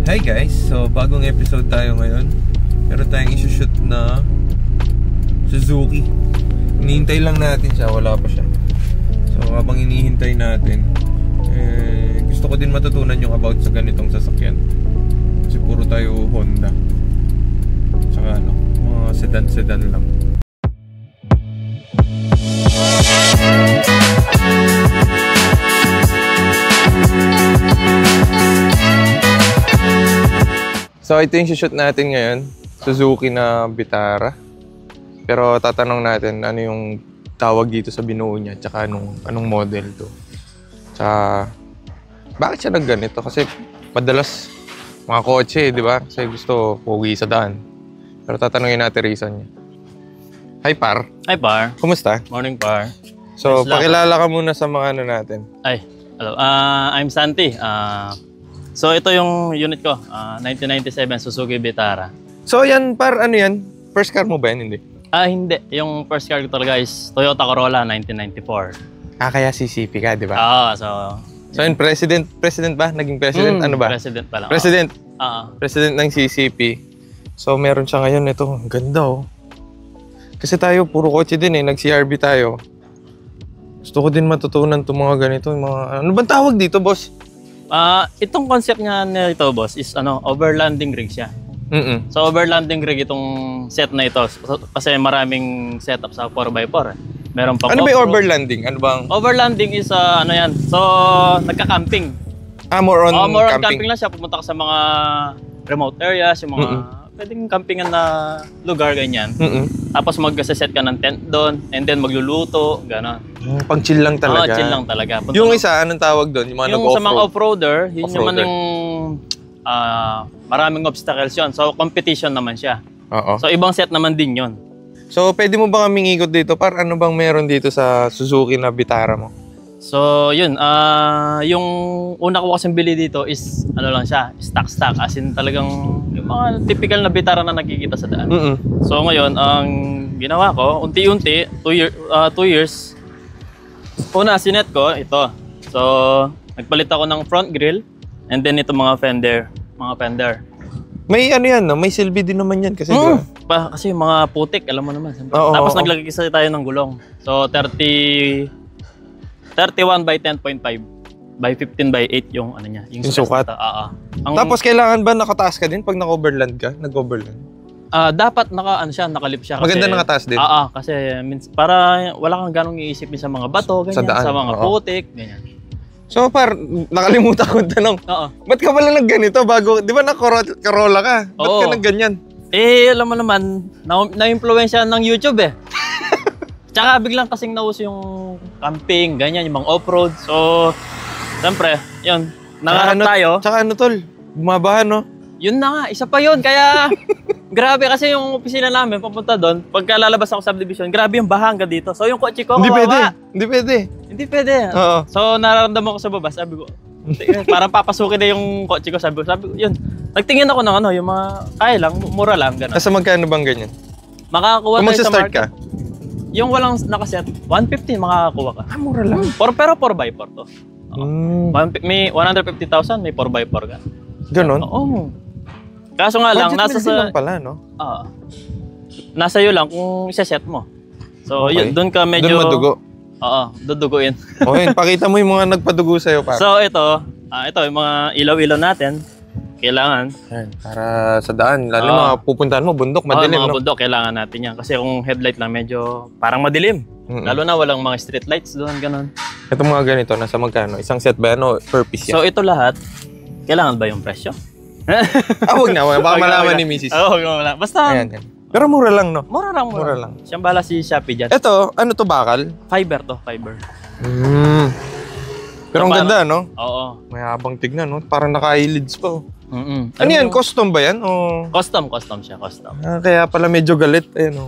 Hi guys, so bagong episode tayo ngayon. Meron tayong isushoot na Suzuki. Hinihintay lang natin siya, wala pa siya. So habang hinihintay natin, gusto ko din matutunan yung about sa ganitong sasakyan. Kasi puro tayo Honda. Saka mga sedan-sedan lang. So ito yung shoot natin ngayon, Suzuki na Vitara. Pero tatanong natin ano yung tawag dito sa binuo niya, tsaka anong model to. Tsaka bakit siya nagganito? Kasi madalas mga kotse, di ba? Kasi gusto pogi sa daan. Pero tatanungin natin reason niya. Hi Par. Hi Par. Kumusta? Morning Par. So pakilala ka muna sa mga ano natin. Ay, hello. I'm Santi. So ito yung unit ko, 1997 Suzuki Vitara. So yan Par, ano yan? First car mo ba yan? Hindi? Hindi. Yung first car ko talaga is Toyota Corolla 1994. Kaya CCP ka, di ba? So yun, president ba? Naging president? Ano ba? President pa lang. President? President ng CCP. So meron siya ngayon ito. Ang ganda oh. Kasi tayo, puro kotse din eh. Nag-CRV tayo. Gusto ko din matutunan itong mga ganito. Ano bang tawag dito, boss? Itong concept nga nito, boss, is overlanding rig siya. So overlanding rig itong set na ito. Kasi maraming setup sa 4x4. Meron pang ano ba yung overlanding? Ano bang? Overlanding is ano yan. So nagka-camping. More on more on camping. camping lang siya. Pumunta ka sa mga remote areas, yung mga pwedeng campingan na lugar, ganyan. Tapos mag-set ka ng tent doon, and then magluluto, gano'n. Pang chill lang talaga. Chill lang talaga. Yung isa, anong tawag doon? Yung mga sa mga off-roader, yun naman yung maraming obstacles yun. So, competition naman siya. So, ibang set naman din yun. So, pwede mo ba kaming ikot dito? Par, ano bang meron dito sa Suzuki na Vitara mo? So, yun. Yung una ko kasing bili dito is, ano lang siya, stock. As in talagang, yung mga typical na Vitara na nakikita sa daan. So, ngayon, ang ginawa ko, unti-unti, 2 years, una, sinet ko, ito. So, nagpalit ako ng front grille, and then ito mga fender. May ano yan, no? May silbi din naman yan kasi kasi mga putik, alam mo naman. Tapos naglagay kasi tayo ng gulong. So, 31 by 10.5 by 15 by 8 yung ano niya, yung sukat. Tapos kailangan ba nakataas ka din pag naka-overland ka? Nag-overland? Dapat nakalip siya kasi maganda nakataas din. Kasi para wala kang ganong iisip sa mga bato, ganyan, sa mga putik, ganyan. So Par, nakalimutan ko tanong. Ba't ka pala nagganito bago, di ba na-Corolla ka? Ba't ka nagganyan? Alam mo naman, na-influensya ng YouTube eh. Tsaka biglang kasing nauso yung camping, ganyan, yung mga off-road. So, siyempre, yun, nangarap tayo. Tsaka ano tol, bumabahan no? Yun na nga, isa pa yun. Kaya, grabe kasi yung opisina namin, papunta doon, pagka lalabas ako sa subdivision, grabe yung baha hanggang dito. So, yung kotse ko, kawawa. Hindi pwede. So, nararamdaman ko sa baba, sabi ko, parang papasukin na yung kotse ko, sabi ko, yun. Nagtingin ako ng yung mga, kaya lang, mura lang, gano'n. Kasi magkano bang ganyan? Makakuha tayo sa market. Ka? Yung walang nakaset, 150 makakakuha ka. Mura lang. Pero 4x4 to. May 150,000, may 4x4 ka. Ganon? Oo. Kaso nga lang, nasa sa... lang pala, no? Nasa iyo lang kung isa-set mo. So, yun, doon ka medyo... Doon madugo? duduguin. Okay, pakita mo yung mga nagpadugo sa'yo. So, ito yung mga ilaw-ilaw natin. Kailangan. Para sa daan. Lalo mga pupuntahan mo, bundok, madilim. Mga bundok, kailangan natin yan. Kasi kung headlight lang, medyo parang madilim. Lalo na walang mga street lights doon, ganun. Ito mga ganito, nasa magkano? Isang set ba yan o per piece yan? So ito lahat, kailangan ba yung presyo? Huwag na. Baka malaman ni Mrs. Huwag na. Basta. Ayan. Pero mura lang, no? Mura lang. Siyang bala si Shopee dyan. Ito, ano to, bakal? Fiber. Pero ang ganda, no? Oo. May habang tignan, no? Parang naka-eyelids pa, oh. Ano yan? Custom ba yan? O... Custom siya. Kaya pala medyo galit. Ayun,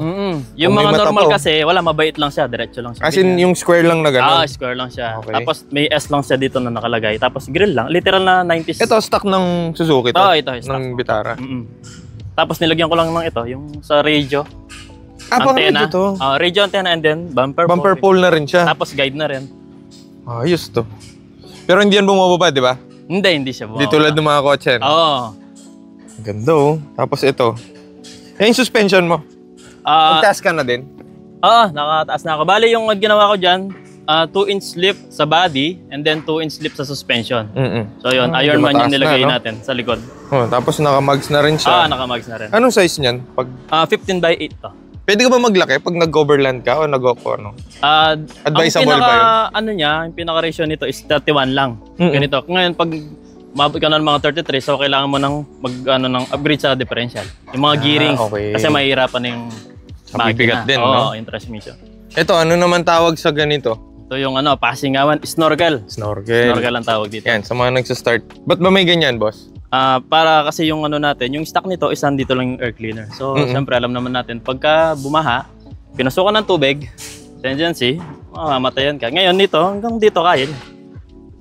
Yung mga normal kasi, wala, mabait lang siya. Diretso lang siya. As in, yung square lang na gano'n? Square lang siya. Okay. Tapos may S lang siya dito na nakalagay. Tapos grill lang. Literal na 90s. Ito, stock ng Suzuki to? Ito. Stock. Ng Vitara? Tapos nilagyan ko lang ng ito, yung sa radio. Antenna. To? Radio antenna and then bumper pole. Bumper pole na rin siya? Tapos guide na rin. Ayos to. Pero hindi yan bumababa, di ba? Hindi siya bumababa. Di tulad ng mga kotse. Oo. Ganda oh. Tapos ito. Yung suspension mo. Mag-task ka na din? Oo, nakataas na ako. Bali, yung ginawa ko dyan, 2-inch slip sa body and then 2-inch slip sa suspension. So yun, Ironman yung nilagay natin sa likod. Oh, tapos naka-mags na rin siya. Naka-mags na rin. Anong size niyan? 15x8 to. Pwede ka ba maglaki pag nag-overland ka o ano? Advisable ba yun? Yung pinaka-ratio nito is 31 lang. Ganito. Ngayon, pag mabot ka na ng mga 33, so kailangan mo ng upgrade sa differential. Yung mga gearings. Okay. Kasi mahihirapan na yung mabibigat din, no? Yung transmission. Ito, ano naman tawag sa ganito? Ito yung pasingawan, snorkel. Snorkel. Snorkel ang tawag dito. Yan, sa mga nagsastart. Ba't ba may ganyan, boss? Para kasi yung natin, yung stock nito is nandito lang yung air cleaner. So, siyempre alam naman natin, pagka bumaha, pinasukan ng tubig, tendency, mamatayan ka. Ngayon nito, hanggang dito kaya.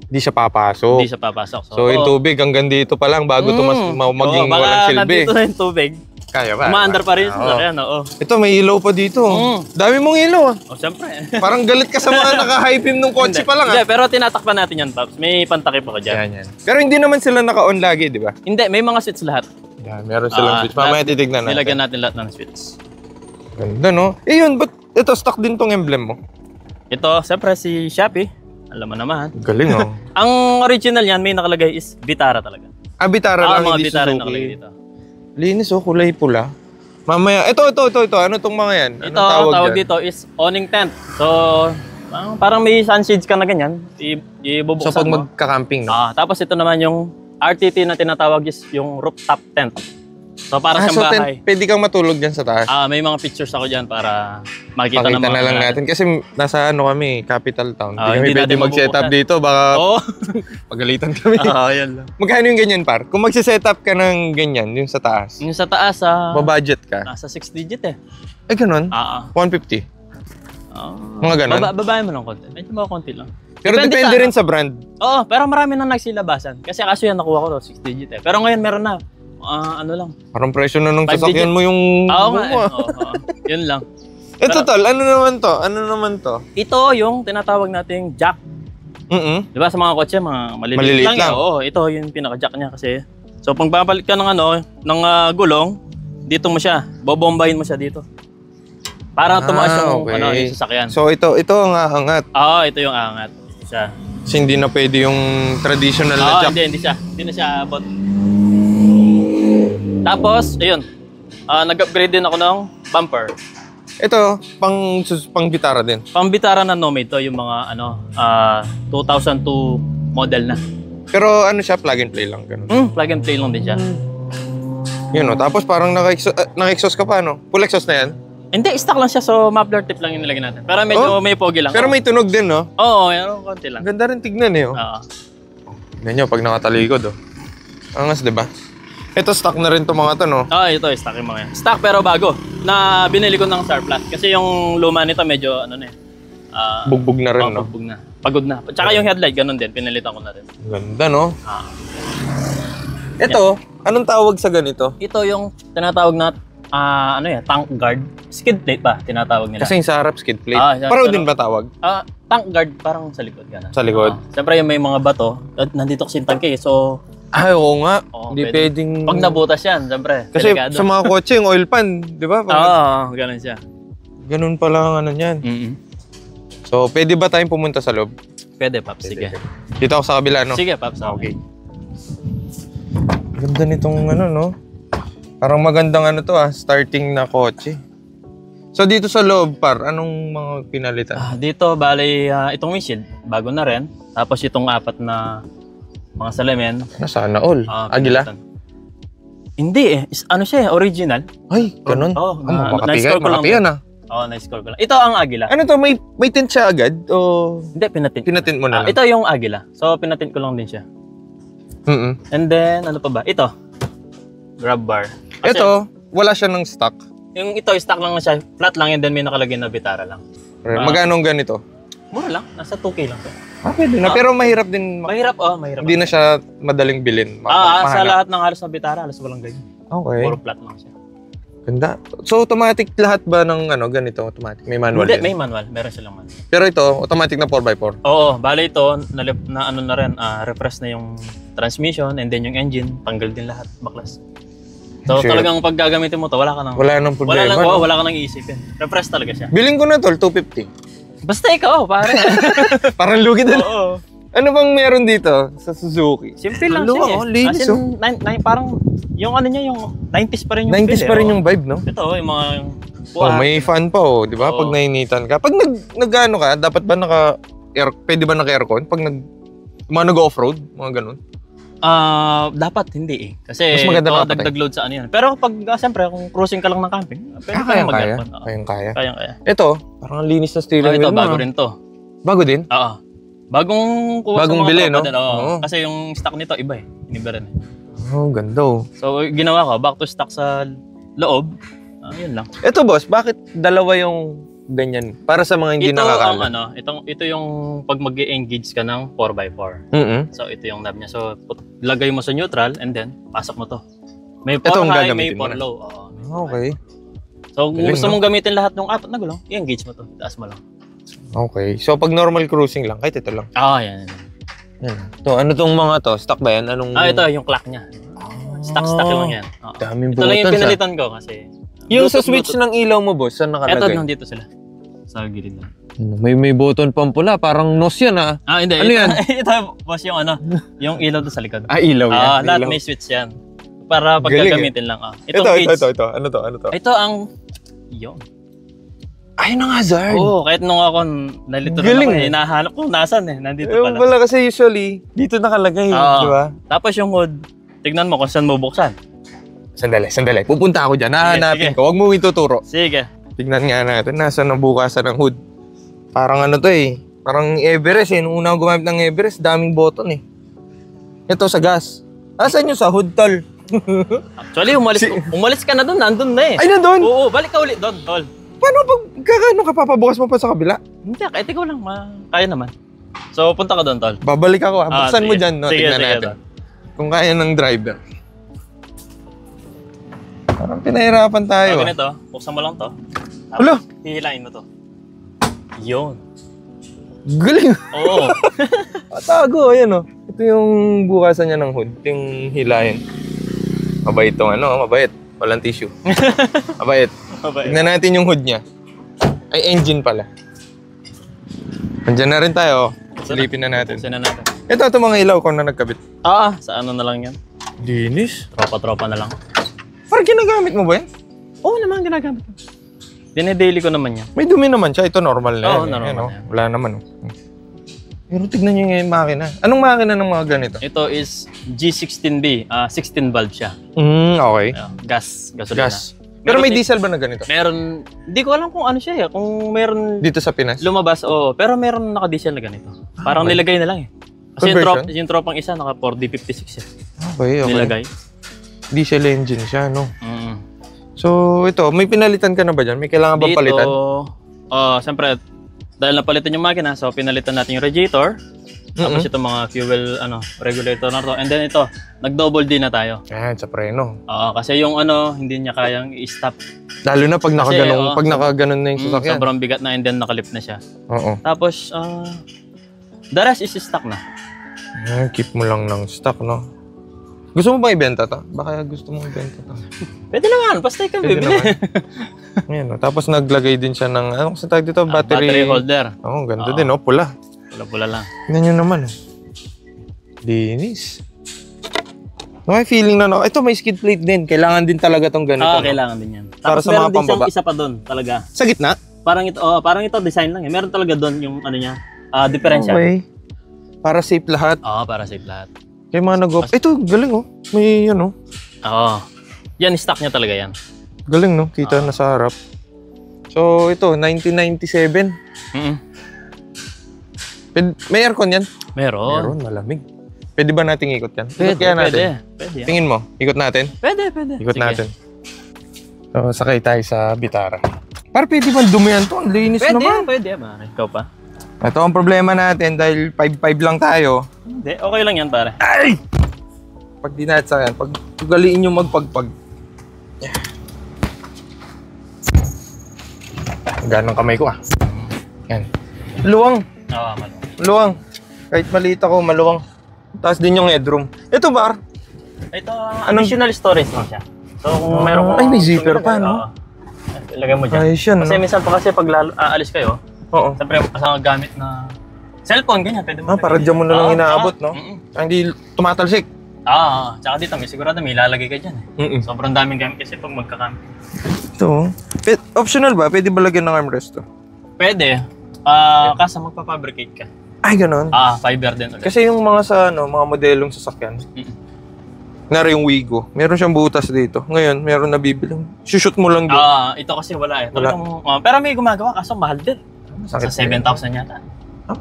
Hindi siya papasok. Hindi siya papasok. So, yung tubig hanggang dito pa lang bago maging walang silbi. Nandito na yung tubig. Kaya ba? Umaandar pa rin yung sasakyan, oo. Ito, may ilaw pa dito. Dami mong ilaw ah. Siyempre. Parang galit ka sa mga naka-high beam ng kotse pa lang ah. Hindi, pero tinatakpan natin yan, Paps. May pantakip ako dyan. Yan. Pero hindi naman sila naka-on lagi, di ba? Hindi, may mga switch lahat. Yan, meron silang switch. Mamaya titignan natin. Nilagyan natin lahat ng switch. Ganda, no? Yun, ba't ito, stock din tong emblem mo? Ito, siyempre si Shopee. Alam mo naman. Galing, oh. Ang original yan, may nakalagay is Vitara talaga. Vitara lang, mga hindi Vitara Suzuki. nakalagay dito. Linis, oh, kulay pula. Mamaya, ito. Ano tong mga yan? Ito, tawag dito is awning tent. So, parang may sunshades ka na ganyan. Ibubuksan mo. So, pag magka-camping, no? Tapos ito naman yung RTT na tinatawag is yung rooftop tent. So, para siyang bahay. Pwede kang matulog dyan sa taas. May mga pictures ako dyan para makita Pakita naman. na lang natin. Kasi nasa kami, capital town. Hindi kami hindi pwede natin mag-set up mabubukan. dito. Baka pagalitan kami. Yan lang. Magkano yung ganyan, par? Kung mag-set up ka ng ganyan, yung sa taas, Yung sa taas, babudget ka? nasa 6 digit eh. Ay, ganun? 150? Mga ganun? Babae mo ng konti. Medyo mga konti lang. Pero depende rin sa brand. Oo, pero marami nang nagsilabasan. Kasi kaso yan nakuha ko 6 digit eh. Pero ngayon meron na. Ano lang. Parang presyo na nung 5 sasakyan digit. mo yung... Oo nga eh. Yun lang. Ito tol, ano naman to? Ito yung tinatawag nating jack. Di ba sa mga kotse, mga maliliit lang. Oo, ito yung pinaka-jack niya kasi. So pag papalit ka ng ng gulong, dito mo siya, bobombahin mo siya dito. Para tumaas yung, yung sasakyan. So ito ang aangat. Ito yung aangat. Siya. Kasi hindi na pwede yung traditional na jack. Hindi siya. Hindi na siya abot. Tapos, ayun. Nag-upgrade din ako ng bumper. Ito, pang Vitara din. Pang Vitara na Nomade to, yung mga 2002 model na. Pero ano siya, plug and play lang ganun. Plug and play lang din siya. Yun tapos parang naka-exhaust ka pa, no? Full exhaust na yan? Hindi, stock lang siya, so muffler tip lang yung nilagay natin. Pero medyo may pogi lang. Pero may tunog din, no? Oo, meron konti lang. Ganda rin tignan eh, oh. Ganyan pag nakatalikod, oh. Angas, di ba? Ito, stock na rin to mga to, no? Ito, stock yung mga yan. Stock pero bago. Na binili ko ng surplus. Kasi yung luma nito medyo, bugbog na rin, no? Bugbog na. Pagod na. Tsaka yung headlight, ganun din. Pinalitan ko na rin. Ganda, no? Ito, anong tawag sa ganito? Ito yung tinatawag na, tank guard. Skid plate ba, tinatawag nila. Kasi yung sa harap, skid plate. Parang din ba tawag? Tank guard, parang sa likod. Ganun. Sa likod? Siyempre yung may mga bato, nandito kasi yung tangke, so... Oo nga. Hindi pwedeng... Pag nabutas yan, siyempre. Kasi delikado. sa mga kotse, yung oil pan, di ba? Ganun siya. Ganun pala ang yan. So, pwede ba tayong pumunta sa loob? Pwede, Paps. Sige. Dito ako sa kabila, no? Sige, Paps. Okay. Ganda nitong no? Parang magandang starting na kotse. So, dito sa loob, par, anong mga pinalitan? Dito, bali, itong windshield, bago na rin. Tapos itong 4 na mga salamin. Sana all. Agila? Hindi eh. Ano siya eh, original. Ay, ganun? Makati yan na-score ko lang. Ito ang Agila. Ano to? May tint siya agad? O... Hindi, pinatint. Pinatint mo na lang? Ito yung Agila. So, pinatint ko lang din siya. And then, ano pa ba? Ito. Grab bar. Kasi, ito, wala siya ng stock. Yung ito, stock lang na siya. Flat lang and then may nakalagay na Vitara lang. Magkano ang ganito? Mura lang. Nasa 2K lang to. Pwede na. Pero mahirap din. Mahirap, mahirap. Hindi na siya madaling bilhin. Sa lahat ng halos na Vitara, halos walang ganyan. Okay. Puro flat lang siya. Ganda. So, automatic lahat ba ng ganito? Automatic? May manual Hindi, din? may manual. Meron silang manual. Pero ito, automatic na 4x4? Oo. Bale ito, na rin, refresh na yung transmission and then yung engine. Tanggal din lahat. Baklas. So Sure. talagang pag gagamitin mo to, wala ka nang Problema. wala ka nang iisipin. Refresh talaga siya. Biling ko na tol, 250. Basta ikaw, pare. Parang lugi din. Oo. Ano bang meron dito sa Suzuki? Simple lang Luwa, siya. oh, linis, As in, parang yung ano niya, yung 90s pa rin yung 90s pa rin yung vibe, no? Ito, yung mga May fan pa, di ba? Oo. Pag nainitan ka. Pag nag-ano ka, dapat ba pwede ba naka-aircon? Pag nag-off-road, mga ganun. Dapat hindi eh. Kasi Mas maganda nakapatay. dagdag load sa ano yan. Pero pag, siyempre, kung cruising ka lang ng camping, pwede ka kaya. mag-aircon. Kaya. Kaya. Ito, parang ang linis na steering wheel Ito, mo. bago rin to. Bago din? Oo. Bagong kuha Bagong sa mga bili, tropa no? din. Oo. Oo. Kasi yung stock nito, iba eh. Iniba rin eh. Oh, ganda oh. So, ginawa ko, back to stock sa loob. Yun lang. Ito boss, bakit dalawa yung ganyan? Para sa mga hindi Ito ang nakakala. ito yung pag mag-engage ka ng 4x4. So, ito yung knob niya. So, lagay mo sa neutral and then, pasok mo to. May Ito 4 ang high, gagamitin may mo 4 na. low. Okay. So, kung Galing, gusto no? mong gamitin lahat ng apat na gulong, i-engage mo to. Taas mo lang. Okay. So, pag normal cruising lang, kahit ito lang. Yan. Yan. To, ano tong mga to? Stock ba yan? Anong... Ito yung clock niya. Stock lang yan. Oo. Daming Ito lang yung buttons, pinalitan ko kasi... Yung sa Bluetooth, switch ng ilaw mo, boss, saan Ito, nakalagay? nandito sila. Sa gilid lang. May button pang pula, parang NOS yan ah. Hindi. Ano yan? Ito, boss, yung ilaw doon sa likod. Ilaw yan. Lahat may switch yan. Para pag Galing, gagamitin lang. Ito. Ano to? Ito ang... Yun. Ayun ang hazard. Oo, kahit nung ako nalito Galing, na ako, eh. hinahanap ko, nasan eh, nandito Eh, pala. wala kasi usually, dito nakalagay, Oo. di ba? Tapos yung hood, tignan mo kung saan mo buksan. Sandali. Pupunta ako dyan. Hahanapin sige. ko. Huwag mo ituturo. Sige. Tignan nga natin. Nasa nabukasan ng hood. Parang ano to eh. Parang Everest eh. Nung una ako gumamit ng Everest, daming button eh. Ito sa gas. Asan yung sa hood, tol? Actually, umalis ka na doon, nandun na eh. Ay, nandun? Oo, balik ka ulit doon, tol. Paano pag kakano ka papabukas mo pa sa kabila? Hindi, kahit ikaw lang, kaya naman. So, punta ka doon, tol. Babalik ako ha. Buksan mo sige. dyan. No? Sige, Tignan sige, natin. tol. Kung kaya ng driver. Parang pinahirapan tayo. So, ganito, buksan mo lang to. Hala! Hihilain mo to. Yun. Galing. Oo. Tago, ayan o. Ito yung bukasan niya ng hood. Ito yung hilahin. Mabait tong ano, mabait. Walang tissue. Mabait. Tignan natin yung hood niya. Ay, engine pala. Andiyan na rin tayo. Silipin na natin. Buksan na natin. Ito mga ilaw ko na nagkabit. Sa ano na lang yan. Dinis. Tropa-tropa na lang. Parang ginagamit mo ba yan? Oo naman, ginagamit ko. Dine-daily ko naman yan. May dumi naman siya. Ito normal na Oo, yan. normal Ayan, na oh. yan. Wala naman. Oh. Pero tignan nyo yung makina. Anong makina ng mga ganito? Ito is G16B. 16 valve siya. Okay. Gasolina. Gas. Pero may diesel ba na ganito? Meron, hindi ko alam kung ano siya eh. Kung meron Dito sa Pinas? lumabas, pero meron naka-diesel na ganito. Parang okay. nilagay na lang eh. Kasi Conversion? yung tropang isa, naka 4D56 eh. Okay. Nilagay. Diesel engine siya, no? Mm. So, ito, may pinalitan ka na ba dyan? May kailangan ba palitan? Siyempre, dahil napalitan yung makina, so pinalitan natin yung radiator. Tapos itong mga fuel regulator na to. And then ito, nag-double D na tayo. Ayan, sa preno. Kasi yung hindi niya kayang i-stop. Lalo na pag nakaganon, pag nakaganon na yung sasakyan. Sobrang bigat na and then nakalip na siya. Oo. Tapos, the rest is stock na. Keep mo lang ng stock, no? Gusto mo ba ibenta to? Baka gusto mo ibenta to. Pwede naman, basta ikaw Pwede bibili. naman. Ayan, no? Tapos naglagay din siya ng, anong sa tag dito? Battery holder. Oo, ganda din, no? Pula. Pula-pula lang. Tignan nyo naman, oh. Linis. Okay, feeling na, no? Ito, may skid plate din. Kailangan din talaga tong ganito. no? Kailangan din yan. Para Tapos sa mga meron din siyang pambaba. isa pa doon, talaga. Sa gitna? Parang ito design lang eh. Meron talaga doon yung niya, differential. Okay. Para safe lahat. Para safe lahat. Kaya mga nag-off. Ito, galing, oh. May, ano. Yan, stock niya talaga yan. Galing, no? Kita na sa harap. So, ito, 1997. May aircon yan? Meron. Meron, malamig. Pwede ba nating ikot yan? Ikot kaya natin? Pwede. Tingin mo, ikot natin? Pwede. Ikot Sige. natin. So, sakay tayo sa Vitara. Para pwede ba dumihan to? Ang linis naman. Pwede. Mare. Ikaw pa? Ito ang problema natin dahil 5'5 lang tayo. Hindi, okay lang yan, pare. Ay! Pag di natin sa yan, pag ugaliin yung magpagpag. Ganong kamay ko Yan. Luwang. Maluwang. Kahit maliit ako, maluwang. Taas din yung headroom. Ito bar. Ito, additional storage lang siya. So kung meron Ay, may zipper pa, no? Ilagay mo dyan. Ayos yan, Kasi no? minsan pa kasi pag aalis kayo, Oo. siyempre kasama gamit na cellphone, ganyan. Pwede mo Para dyan mo na lang inaabot, no? Hindi tumatalsik. Tsaka dito, may sigurado may ilalagay ka dyan. Sobrang daming gamit kasi pag magkakamit. Ito. Optional ba? Pwede ba lagyan ng armrest to? Pwede. Kaso magpapabricate ka. Ay, ganun. Fiber din ulit. Kasi yung mga mga modelong sasakyan, nari yung Wigo, meron siyang butas dito. Ngayon, meron nabibilang. Shoot mo lang doon. Ito kasi wala eh. Pero may gumagawa, kaso mahal din. Sakit Sa 7,000 yata.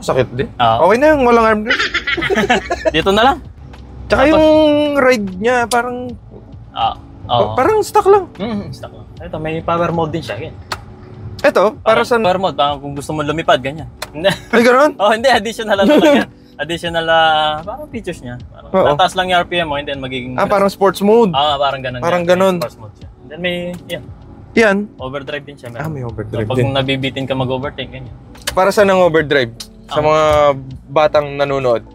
Sakit din. Oo. Okay na yung walang armrest. Dito na lang. Tsaka yung ride niya, parang parang stock lang. Stock lang. Ito, may power mode din siya. Ito, para sa... Power mode, parang kung gusto mo lumipad, ganyan. Ay, gano'n? Hindi, additional lang talaga. Additional, parang features niya. Tataas lang yung RPM mo, and then magiging... parang sports mode. Parang ganun. Parang ganun. Sports mode siya. And then may, Yan. overdrive din siya. May overdrive so, pag din. nabibitin ka mag-overtake, ganyan. Para sa nang overdrive? Sa mga batang nanonood?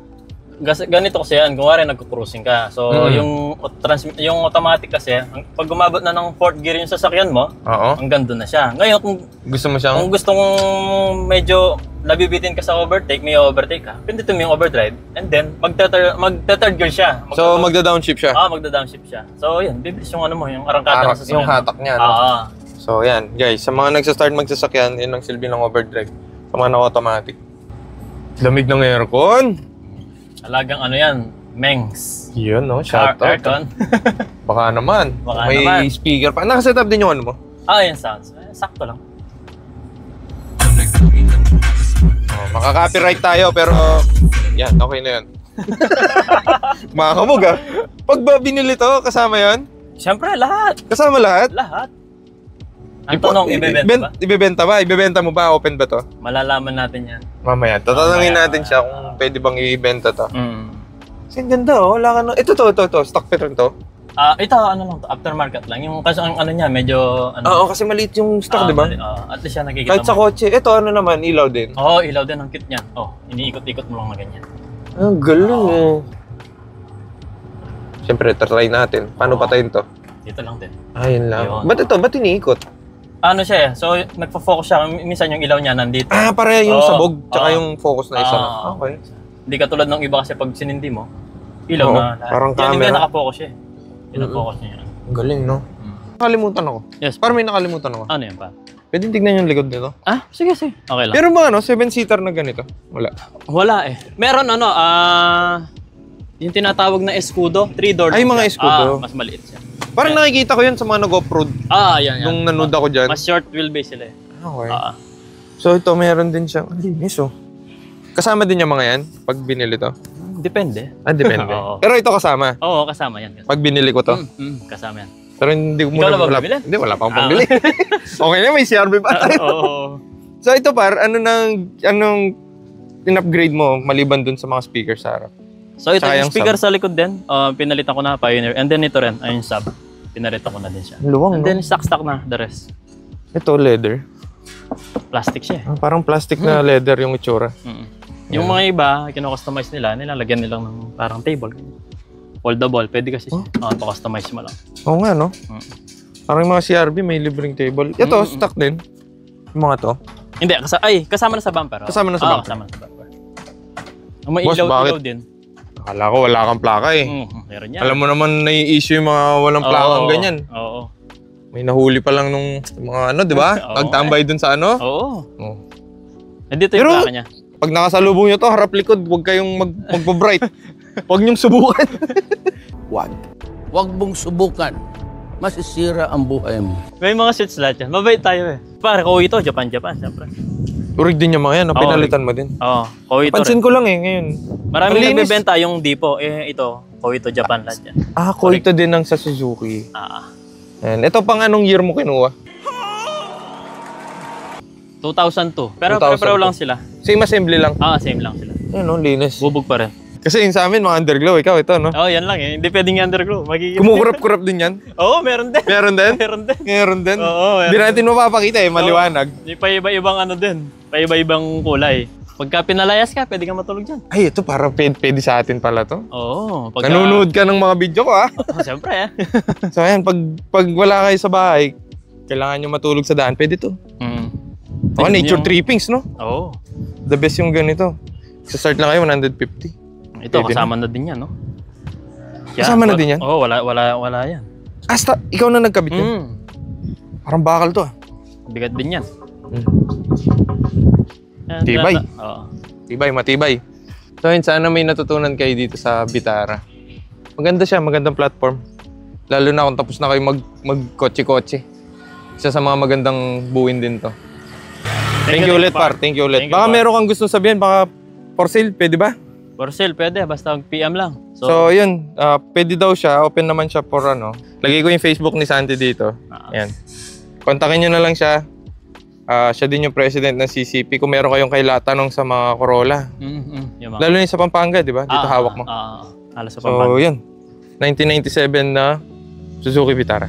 Ganito kasi yan, kung wari nagko-cruising ka. So, yung automatic kasi, pag gumabot na ng 4th gear yung sasakyan mo, hanggang doon na siya. Ngayon, kung gusto mong medyo nabibitin ka sa overtake, may overtake ka, pindutin mo yung overdrive, and then magta-third gear siya. So, magda-downshift siya? Magda-downshift siya. So, yun, bibilis yung mo, yung arangkada ng sasakyan. Yung hatak niya, no? So, yan, guys, sa mga nagsastart magsasakyan, yun ang silbi ng overdrive. Sa mga na-automatic. Lamig ng aircon. Alagang yan, Mengs. Yun, no? Shout out. Aircon. Baka naman. Baka may naman. speaker pa. Nakaset up din yung ano mo? Yung sounds. Sakto lang. Makaka-copyright tayo, pero yan, okay na yan. Makakamog Pag ba binili to, kasama yan? Siyempre, lahat. Kasama lahat? Lahat. Ang tanong, ibebenta ba? Ibebenta ba? Ibebenta mo ba? Open ba to? Malalaman natin yan. Mamaya. Tatanungin natin siya kung pwede bang i-ibenta to. Kasi ang ganda Wala ka na. Ito. Stock pa rin to. Ito, lang to. Aftermarket lang. Yung kasi ang niya, medyo... Oo, kasi maliit yung stock, di ba? At least siya nakikita Kahit sa kotse. Ito, naman, ilaw din. Ilaw din ang kit niya. Iniikot-ikot mo lang na ganyan. Ang galing Siyempre, try natin. Paano patayin to? Dito lang din. Yun lang. Yun. Ba't iniikot? Siya so nagfo-focus siya. Minsan yung ilaw niya nandito. Para yung sabog, tsaka yung focus na isa. Okay. Hindi katulad ng iba kasi pag sinindi mo, ilaw na. Parang yan, camera. Hindi nakafocus siya. Pinafocus niya yan. Ang galing, no? Nakalimutan ako. Yes. Parang may nakalimutan ako. Ano yan pa? Pwede tignan yung likod nito. Sige. Okay lang. Pero ba 7-seater na ganito? Wala. Wala eh. Meron yung tinatawag na Escudo, 3-door. Ay, mga Escudo. Mas maliit siya. Parang nakikita ko yun sa mga nag-off-road. Yan. Nung nanood ako dyan. Mas short wheelbase sila eh. Okay. So ito, meron din siya. Ang linis Kasama din yung mga yan pag binili to? Depende. Depende. Oo. Pero ito kasama? Oo, kasama yan. Pag binili ko to? Kasama yan. Pero hindi ko muna bibili? Hindi, wala pang pambili. Okay na, may CRV pa tayo. Oo. So ito anong in-upgrade mo maliban dun sa mga speaker sa harap? So ito yung speaker sa likod din, pinalitan ko na Pioneer. And then ito rin, yung sub. Pinarito ko na din siya. Luwang, and then stock na the rest. Ito, leather. Plastic siya. Parang plastic na leather yung itsura. Yung mga iba, kino-customize nila, nilalagyan nila ng parang table. Foldable, pwede kasi siya. To-customize mo lang. Oo nga, no? Parang yung mga CRV, may libreng table. Ito, stock din. Yung mga to. Hindi, kasama na sa bumper. Kasama na sa bumper. Kasama na sa bumper. May ilaw din. Akala ko wala kang plaka Meron yan. Alam mo naman na-i-issue yung mga walang plakang ganyan. Oo. May nahuli pa lang nung mga di ba? Pagtambay dun sa Oo. Dito yung plaka niya. Pag nakasalubong nyo to, harap likod, huwag kayong magpo-bright. Huwag nyong subukan. Huwag mong subukan. Masisira ang buhay mo. May mga seats lahat yan. Mabait tayo eh. Pare, ito, Japan, syempre. Urig din yung mga yan, pinalitan mo din. Koito Pansin ko lang ngayon. Maraming nagbebenta yung Dipo. Ito, Koito Japan lahat yan. Koito din ang sa Suzuki. And ito pang anong year mo kinuha? 2002. Pero pareho lang sila. Same assembly lang? Same lang sila. Linis. Bubog pa rin. Kasi yung sa amin, mga underglow. Ikaw, ito, no? Yan lang eh. Hindi pwedeng underglow. Kumukurap-kurap din yan? Meron din. Meron din? Oo, Hindi natin mapapakita maliwanag. May paiba-ibang din. Paiba-ibang kulay. Pagka pinalayas ka, pwede ka matulog dyan. Ay, ito para pwede sa atin pala to. Oo. Nanonood ka ng mga video ko, ha? Siyempre, So, ayan, pag wala kayo sa bahay, kailangan nyo matulog sa daan, pwede to. Oh, nature trippings, no? Oo. The best yung ganito. Sa start lang kayo, 150. Ito, Pwede kasama na din yan, no? Kasama na din yan? Oo, wala yan. Asta, ikaw na nagkabit yan? Parang bakal to, ah. Bigat din yan. Tibay. Oo. Tibay, matibay. So yun, sana may natutunan kayo dito sa Vitara. Maganda siya, magandang platform. Lalo na kung tapos na kayo mag-kotse-kotse. Isa sa mga magandang buuin din to. Thank you ulit, par. Thank you ulit. Baka meron kang gusto sabihin, baka for sale, pwede ba? For sale, pwede. Basta PM lang. So yun, pwede daw siya. Open naman siya for ano. Lagay ko yung Facebook ni Santi dito. Ayan. Kontakin nyo na lang siya. Siya din yung president ng CCP. Kung meron kayong tanong sa mga Corolla. Lalo na sa Pampanga, di ba? Dito hawak mo. Halos sa Pampanga. So, yun. 1997 na Suzuki Vitara.